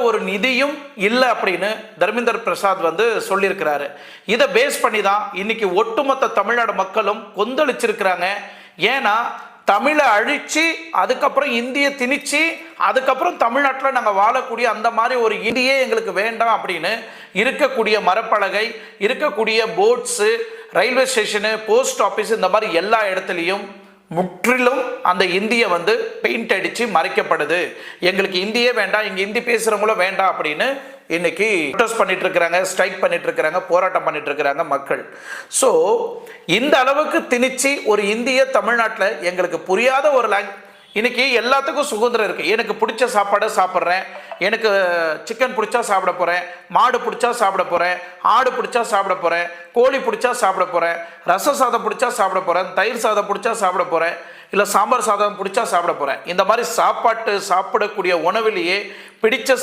ஒரு நிதியும் இல்லை அப்படின்னு தர்மேந்திர பிரசாத் வந்து சொல்லியிருக்கிறாரு. இதை பேஸ் பண்ணி தான் இன்னைக்கு ஒட்டுமொத்த தமிழ்நாடு மக்களும் கொந்தளிச்சிருக்கிறாங்க. ஏன்னா தமிழை அழிச்சு அதுக்கப்புறம் இந்திய திணிச்சு அதுக்கப்புறம் தமிழ்நாட்டில் நாங்கள் வாழக்கூடிய அந்த மாதிரி ஒரு இந்தியே எங்களுக்கு வேண்டாம் அப்படின்னு இருக்கக்கூடிய மரப்பலகை, இருக்கக்கூடிய boats, railway station, post office, இந்த மாதிரி எல்லா இடத்துலையும் முற்றிலும் அந்த இந்தியை வந்து பெயிண்ட் அடித்து மறைக்கப்படுது. எங்களுக்கு இந்தியே வேண்டாம், இங்கே இந்தி பேசுகிறவங்களும் வேண்டாம் அப்படின்னு இன்னைக்கு ப்ரொடெஸ்ட் பண்ணிட்டு இருக்கிறாங்க, ஸ்ட்ரைக் பண்ணிட்டு இருக்கிறாங்க, போராட்டம் பண்ணிட்டு இருக்கிறாங்க மக்கள். ஸோ இந்த அளவுக்கு திணிச்சு ஒரு இந்திய தமிழ்நாட்டில் எங்களுக்கு புரியாத ஒரு இன்னைக்கு எல்லாத்துக்கும் சுதந்திரம் இருக்கு. எனக்கு பிடிச்ச சாப்பாடை சாப்பிட்றேன், எனக்கு சிக்கன் பிடிச்சா சாப்பிட போறேன், மாடு பிடிச்சா சாப்பிட போறேன், ஆடு பிடிச்சா சாப்பிட போறேன், கோழி பிடிச்சா சாப்பிட போறேன், ரச சாதம் பிடிச்சா சாப்பிட போறேன், தயிர் சாதம் பிடிச்சா சாப்பிட போறேன், இல்லை சாம்பார் சாதம் பிடிச்சா சாப்பிட போறேன். இந்த மாதிரி சாப்பாடக்கூடிய உணவிலேயே பிடிச்ச